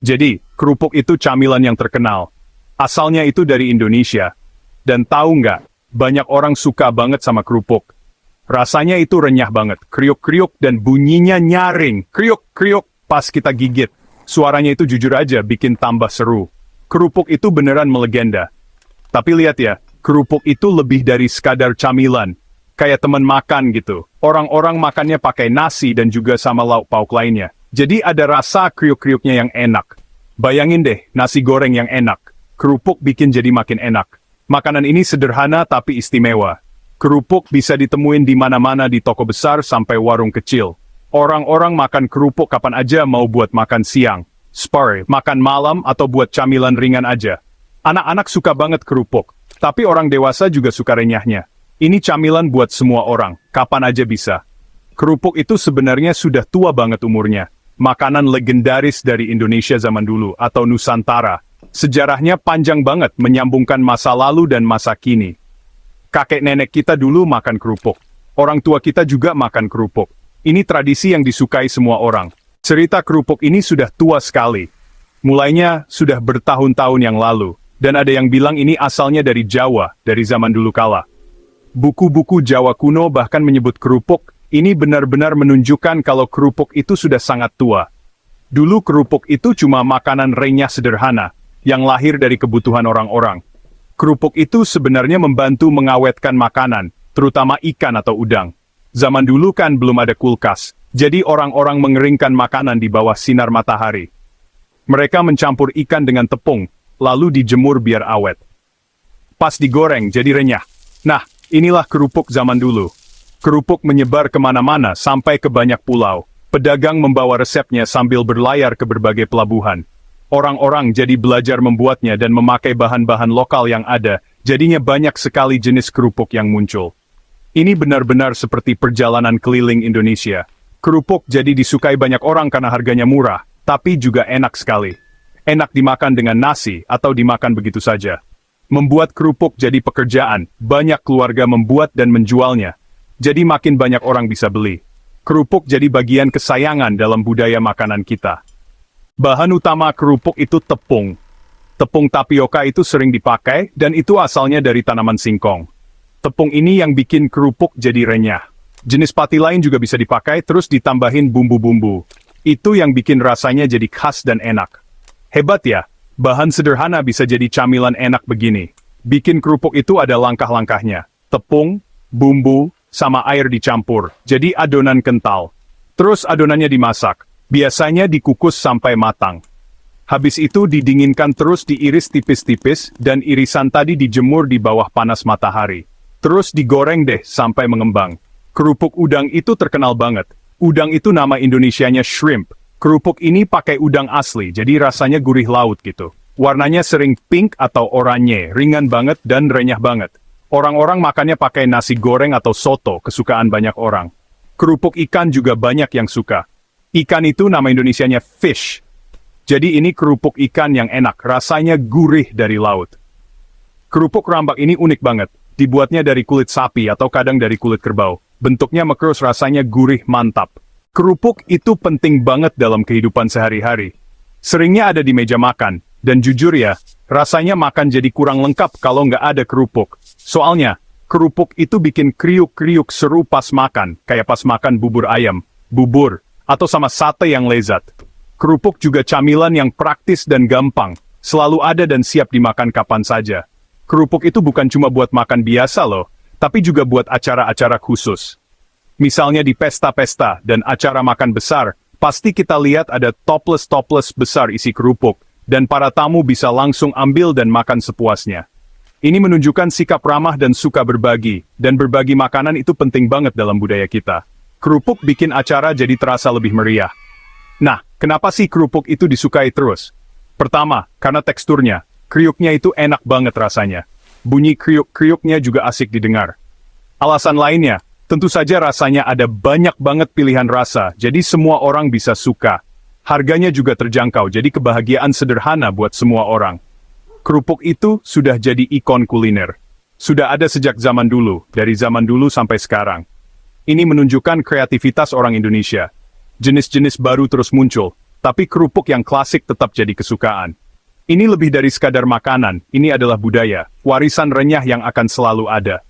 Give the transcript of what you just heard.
Jadi, kerupuk itu camilan yang terkenal. Asalnya itu dari Indonesia. Dan tahu nggak, banyak orang suka banget sama kerupuk. Rasanya itu renyah banget, kriuk-kriuk dan bunyinya nyaring. Kriuk-kriuk pas kita gigit. Suaranya itu jujur aja bikin tambah seru. Kerupuk itu beneran melegenda. Tapi lihat ya, kerupuk itu lebih dari sekadar camilan. Kayak teman makan gitu. Orang-orang makannya pakai nasi dan juga sama lauk pauk lainnya. Jadi ada rasa kriuk-kriuknya yang enak. Bayangin deh, nasi goreng yang enak. Kerupuk bikin jadi makin enak. Makanan ini sederhana tapi istimewa. Kerupuk bisa ditemuin di mana-mana di toko besar sampai warung kecil. Orang-orang makan kerupuk kapan aja mau buat makan siang, spare, makan malam atau buat camilan ringan aja. Anak-anak suka banget kerupuk, tapi orang dewasa juga suka renyahnya. Ini camilan buat semua orang, kapan aja bisa. Kerupuk itu sebenarnya sudah tua banget umurnya. Makanan legendaris dari Indonesia zaman dulu atau Nusantara. Sejarahnya panjang banget menyambungkan masa lalu dan masa kini. Kakek nenek kita dulu makan kerupuk. Orang tua kita juga makan kerupuk. Ini tradisi yang disukai semua orang. Cerita kerupuk ini sudah tua sekali. Mulainya sudah bertahun-tahun yang lalu. Dan ada yang bilang ini asalnya dari Jawa, dari zaman dulu kala. Buku-buku Jawa kuno bahkan menyebut kerupuk, ini benar-benar menunjukkan kalau kerupuk itu sudah sangat tua. Dulu kerupuk itu cuma makanan renyah sederhana, yang lahir dari kebutuhan orang-orang. Kerupuk itu sebenarnya membantu mengawetkan makanan, terutama ikan atau udang. Zaman dulu kan belum ada kulkas, jadi orang-orang mengeringkan makanan di bawah sinar matahari. Mereka mencampur ikan dengan tepung, lalu dijemur biar awet. Pas digoreng jadi renyah. Nah, inilah kerupuk zaman dulu. Kerupuk menyebar kemana-mana sampai ke banyak pulau. Pedagang membawa resepnya sambil berlayar ke berbagai pelabuhan. Orang-orang jadi belajar membuatnya dan memakai bahan-bahan lokal yang ada, jadinya banyak sekali jenis kerupuk yang muncul. Ini benar-benar seperti perjalanan keliling Indonesia. Kerupuk jadi disukai banyak orang karena harganya murah, tapi juga enak sekali. Enak dimakan dengan nasi atau dimakan begitu saja. Membuat kerupuk jadi pekerjaan, banyak keluarga membuat dan menjualnya. Jadi makin banyak orang bisa beli. Kerupuk jadi bagian kesayangan dalam budaya makanan kita. Bahan utama kerupuk itu tepung. Tepung tapioka itu sering dipakai, dan itu asalnya dari tanaman singkong. Tepung ini yang bikin kerupuk jadi renyah. Jenis pati lain juga bisa dipakai, terus ditambahin bumbu-bumbu. Itu yang bikin rasanya jadi khas dan enak. Hebat ya, bahan sederhana bisa jadi camilan enak begini. Bikin kerupuk itu ada langkah-langkahnya. Tepung, bumbu, sama air dicampur, jadi adonan kental. Terus adonannya dimasak. Biasanya dikukus sampai matang. Habis itu didinginkan terus diiris tipis-tipis dan irisan tadi dijemur di bawah panas matahari. Terus digoreng deh sampai mengembang. Kerupuk udang itu terkenal banget. Udang itu nama Indonesianya shrimp. Kerupuk ini pakai udang asli, jadi rasanya gurih laut gitu. Warnanya sering pink atau oranye, ringan banget dan renyah banget. Orang-orang makannya pakai nasi goreng atau soto, kesukaan banyak orang. Kerupuk ikan juga banyak yang suka. Ikan itu nama Indonesianya fish. Jadi ini kerupuk ikan yang enak, rasanya gurih dari laut. Kerupuk rambak ini unik banget. Dibuatnya dari kulit sapi atau kadang dari kulit kerbau. Bentuknya mekrus, rasanya gurih mantap. Kerupuk itu penting banget dalam kehidupan sehari-hari. Seringnya ada di meja makan. Dan jujur ya, rasanya makan jadi kurang lengkap kalau nggak ada kerupuk. Soalnya, kerupuk itu bikin kriuk-kriuk seru pas makan, kayak pas makan bubur ayam, bubur, atau sama sate yang lezat. Kerupuk juga camilan yang praktis dan gampang, selalu ada dan siap dimakan kapan saja. Kerupuk itu bukan cuma buat makan biasa loh, tapi juga buat acara-acara khusus. Misalnya di pesta-pesta dan acara makan besar, pasti kita lihat ada toples-toples besar isi kerupuk, dan para tamu bisa langsung ambil dan makan sepuasnya. Ini menunjukkan sikap ramah dan suka berbagi, dan berbagi makanan itu penting banget dalam budaya kita. Kerupuk bikin acara jadi terasa lebih meriah. Nah, kenapa sih kerupuk itu disukai terus? Pertama, karena teksturnya. Kriuknya itu enak banget rasanya. Bunyi kriuk-kriuknya juga asik didengar. Alasan lainnya, tentu saja rasanya ada banyak banget pilihan rasa, jadi semua orang bisa suka. Harganya juga terjangkau, jadi kebahagiaan sederhana buat semua orang. Kerupuk itu sudah jadi ikon kuliner. Sudah ada sejak zaman dulu, dari zaman dulu sampai sekarang. Ini menunjukkan kreativitas orang Indonesia. Jenis-jenis baru terus muncul, Tapi kerupuk yang klasik tetap jadi kesukaan. Ini lebih dari sekadar makanan, ini adalah budaya, warisan renyah yang akan selalu ada.